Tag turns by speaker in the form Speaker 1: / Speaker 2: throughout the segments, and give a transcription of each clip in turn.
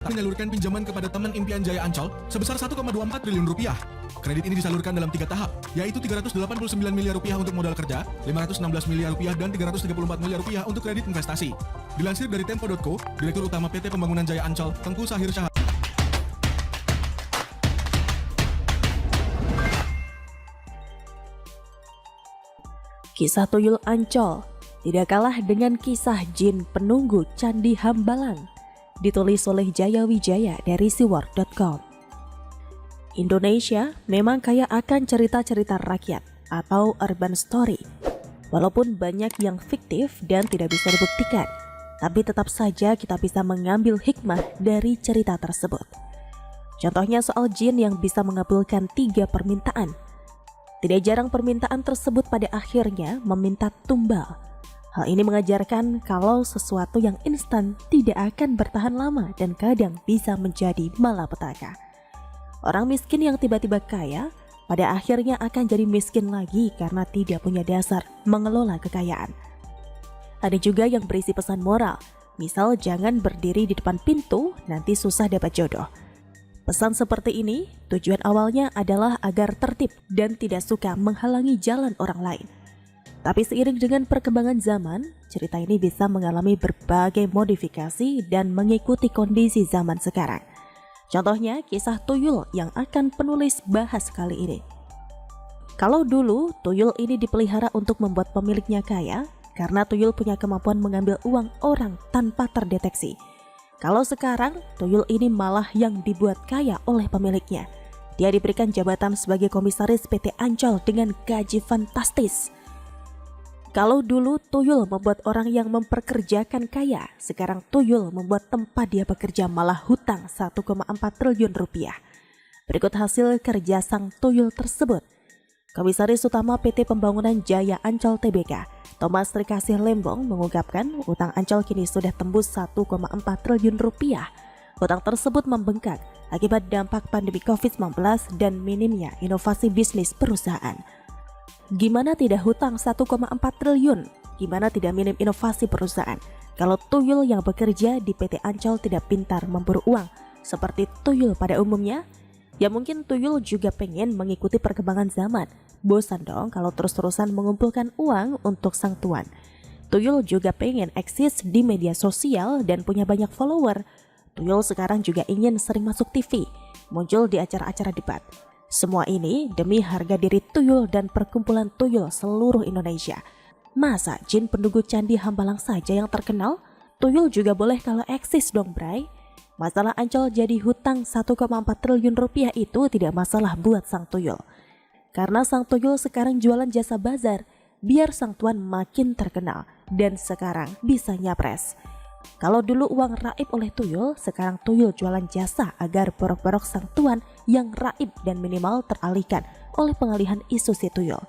Speaker 1: menyalurkan pinjaman kepada teman impian Jaya Ancol sebesar 1,24 triliun rupiah. Kredit ini disalurkan dalam 3 tahap, yaitu 389 miliar rupiah untuk modal kerja, 516 miliar rupiah dan 334 miliar rupiah untuk kredit investasi. Dilansir dari Tempo.co, Direktur Utama PT Pembangunan Jaya Ancol, Tengku Sahir Syahab.
Speaker 2: Kisah Tuyul Ancol tidak kalah dengan kisah jin penunggu Candi Hambalang, ditulis oleh Jaya Wijaya dari siwar.com. Indonesia memang kaya akan cerita-cerita rakyat atau urban story. Walaupun banyak yang fiktif dan tidak bisa dibuktikan, tapi tetap saja kita bisa mengambil hikmah dari cerita tersebut. Contohnya soal jin yang bisa mengabulkan 3 permintaan. Tidak jarang permintaan tersebut pada akhirnya meminta tumbal. Hal ini mengajarkan kalau sesuatu yang instan tidak akan bertahan lama dan kadang bisa menjadi malapetaka. Orang miskin yang tiba-tiba kaya pada akhirnya akan jadi miskin lagi karena tidak punya dasar mengelola kekayaan. Ada juga yang berisi pesan moral, misal jangan berdiri di depan pintu, nanti susah dapat jodoh. Pesan seperti ini tujuan awalnya adalah agar tertib dan tidak suka menghalangi jalan orang lain. Tapi seiring dengan perkembangan zaman, cerita ini bisa mengalami berbagai modifikasi dan mengikuti kondisi zaman sekarang. Contohnya kisah tuyul yang akan penulis bahas kali ini. Kalau dulu tuyul ini dipelihara untuk membuat pemiliknya kaya, karena tuyul punya kemampuan mengambil uang orang tanpa terdeteksi. Kalau sekarang, tuyul ini malah yang dibuat kaya oleh pemiliknya. Dia diberikan jabatan sebagai komisaris PT Ancol dengan gaji fantastis. Kalau dulu tuyul membuat orang yang memperkerjakan kaya, sekarang tuyul membuat tempat dia bekerja malah hutang 1,4 triliun rupiah. Berikut hasil kerja sang tuyul tersebut. Komisaris Utama PT Pembangunan Jaya Ancol Tbk, Thomas Trikasih Lembong mengungkapkan utang Ancol kini sudah tembus 1,4 triliun rupiah. Utang tersebut membengkak akibat dampak pandemi COVID-19 dan minimnya inovasi bisnis perusahaan. Gimana tidak hutang 1,4 triliun? Gimana tidak minim inovasi perusahaan? Kalau tuyul yang bekerja di PT Ancol tidak pintar memburu uang seperti tuyul pada umumnya, ya mungkin tuyul juga pengen mengikuti perkembangan zaman. Bosan dong kalau terus-terusan mengumpulkan uang untuk sang tuan. Tuyul juga pengen eksis di media sosial dan punya banyak follower. Tuyul sekarang juga ingin sering masuk TV, muncul di acara-acara debat. Semua ini demi harga diri tuyul dan perkumpulan tuyul seluruh Indonesia. Masa jin penunggu Candi Hambalang saja yang terkenal? Tuyul juga boleh kalau eksis dong, Bray. Masalah Ancol jadi hutang 1,4 triliun rupiah itu tidak masalah buat sang tuyul. Karena sang tuyul sekarang jualan jasa bazar, biar sang tuan makin terkenal dan sekarang bisa nyapres. Kalau dulu uang raib oleh tuyul, sekarang tuyul jualan jasa agar borok-borok sang tuan yang raib dan minimal teralihkan oleh pengalihan isu si tuyul.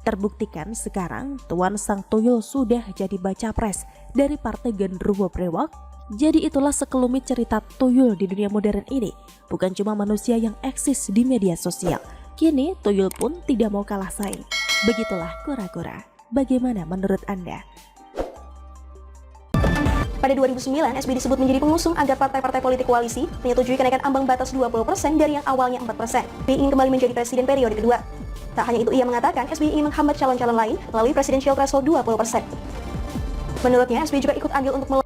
Speaker 2: Terbuktikan sekarang tuan sang tuyul sudah jadi baca pres dari Partai Genderuwo Brewok. Jadi itulah sekelumit cerita tuyul di dunia modern ini. Bukan cuma manusia yang eksis di media sosial. Kini tuyul pun tidak mau kalah saing. Begitulah kura-kura. Bagaimana menurut Anda?
Speaker 3: Pada 2009, SBY disebut menjadi pengusung agar partai-partai politik koalisi menyetujui kenaikan ambang batas 20% dari yang awalnya 4%. SBY ingin kembali menjadi presiden periode kedua. Tak hanya itu, ia mengatakan SBY ingin menghambat calon-calon lain melalui presidential threshold 20%. Menurutnya, SBY juga ikut andil untuk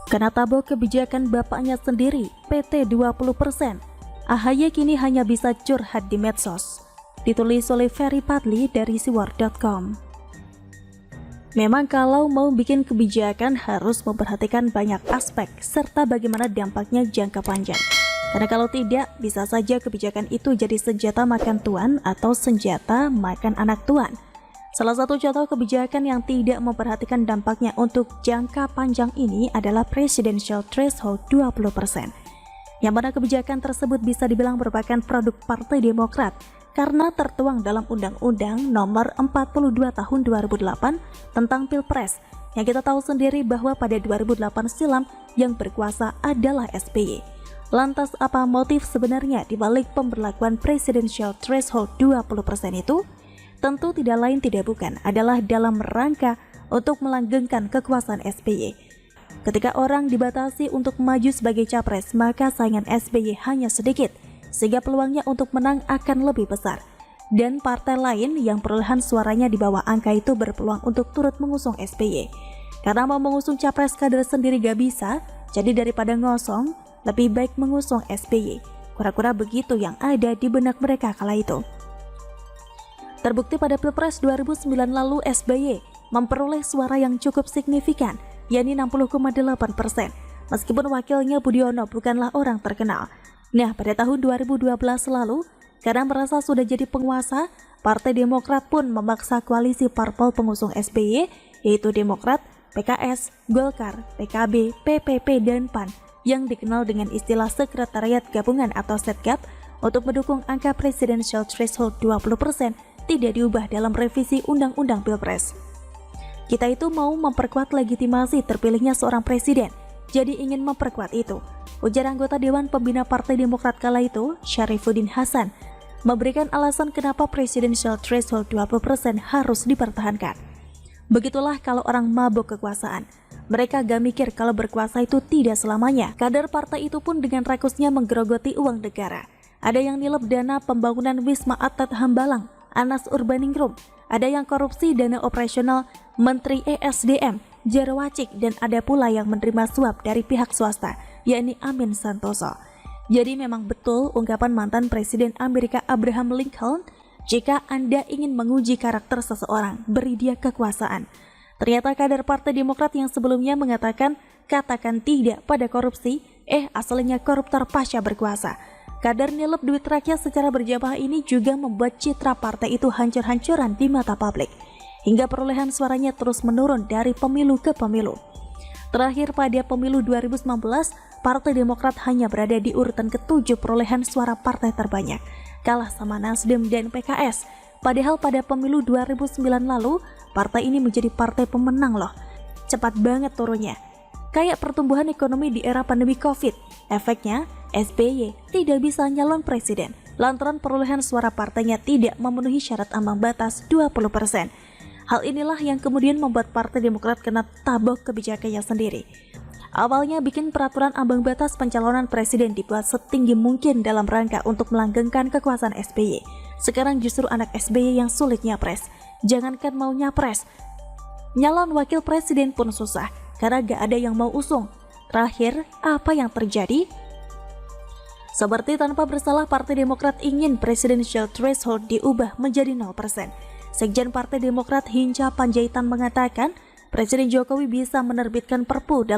Speaker 2: Kena tabok kebijakan bapaknya sendiri, PT 20%. AHY kini hanya bisa curhat di medsos. Ditulis oleh Ferry Padli dari siwar.com. Memang kalau mau bikin kebijakan harus memperhatikan banyak aspek serta bagaimana dampaknya jangka panjang. Karena kalau tidak, bisa saja kebijakan itu jadi senjata makan tuan atau senjata makan anak tuan. Salah satu contoh kebijakan yang tidak memperhatikan dampaknya untuk jangka panjang ini adalah Presidential Threshold 20%. Yang mana kebijakan tersebut bisa dibilang merupakan produk Partai Demokrat karena tertuang dalam Undang-Undang Nomor 42 Tahun 2008 tentang Pilpres, yang kita tahu sendiri bahwa pada 2008 silam yang berkuasa adalah SBY. Lantas apa motif sebenarnya di balik pemberlakuan Presidential Threshold 20% itu? tentu tidak lain tidak bukan adalah dalam rangka untuk melanggengkan kekuasaan SBY. Ketika orang dibatasi untuk maju sebagai capres, maka saingan SBY hanya sedikit, sehingga peluangnya untuk menang akan lebih besar. Dan partai lain yang perolehan suaranya di bawah angka itu berpeluang untuk turut mengusung SBY. Karena mau mengusung capres kader sendiri gak bisa, jadi daripada ngosong, lebih baik mengusung SBY. Kura-kura begitu yang ada di benak mereka kala itu. Terbukti pada Pilpres 2009 lalu SBY memperoleh suara yang cukup signifikan, yakni 60,8%. Meskipun wakilnya Budiono bukanlah orang terkenal. Nah, pada tahun 2012 lalu, karena merasa sudah jadi penguasa, Partai Demokrat pun memaksa koalisi parpol pengusung SBY, yaitu Demokrat, PKS, Golkar, PKB, PPP, dan PAN, yang dikenal dengan istilah Sekretariat Gabungan atau Setgap, untuk mendukung angka Presidential Threshold 20% tidak diubah dalam revisi Undang-Undang Pilpres. Kita itu mau memperkuat legitimasi terpilihnya seorang presiden, jadi ingin memperkuat itu, ujar anggota Dewan Pembina Partai Demokrat kala itu, Syarifuddin Hasan, memberikan alasan kenapa Presidential Threshold 20% harus dipertahankan. Begitulah kalau orang mabuk kekuasaan. Mereka gak mikir kalau berkuasa itu tidak selamanya. Kader partai itu pun dengan rakusnya menggerogoti uang negara. Ada yang nilep dana pembangunan Wisma Atlet Hambalang, Anas Urbaningrum. Ada yang korupsi dana operasional Menteri ESDM, Jarowacik, dan ada pula yang menerima suap dari pihak swasta, yakni Amin Santoso. Jadi memang betul ungkapan mantan Presiden Amerika Abraham Lincoln, jika Anda ingin menguji karakter seseorang, beri dia kekuasaan. Ternyata kader Partai Demokrat yang sebelumnya mengatakan katakan tidak pada korupsi, aslinya koruptor pasca berkuasa. Kader nilep duit rakyat secara berjamaah ini juga membuat citra partai itu hancur-hancuran di mata publik, hingga perolehan suaranya terus menurun dari pemilu ke pemilu. Terakhir pada pemilu 2019, Partai Demokrat hanya berada di urutan ke-7 perolehan suara partai terbanyak, kalah sama Nasdem dan PKS. Padahal pada pemilu 2009 lalu, partai ini menjadi partai pemenang loh. Cepat banget turunnya. Kayak pertumbuhan ekonomi di era pandemi Covid. Efeknya, SBY tidak bisa nyalon presiden lantaran perolehan suara partainya tidak memenuhi syarat ambang batas 20%. Hal inilah yang kemudian membuat Partai Demokrat kena tabok kebijakannya sendiri. Awalnya bikin peraturan ambang batas pencalonan presiden dibuat setinggi mungkin dalam rangka untuk melanggengkan kekuasaan SBY. Sekarang justru anak SBY yang sulit nyapres. Jangankan mau nyapres, nyalon wakil presiden pun susah karena gak ada yang mau usung. Terakhir, apa yang terjadi? Seperti tanpa bersalah, Partai Demokrat ingin Presidential Threshold diubah menjadi 0%. Sekjen Partai Demokrat Hinca Panjaitan mengatakan, Presiden Jokowi bisa menerbitkan Perpu dalam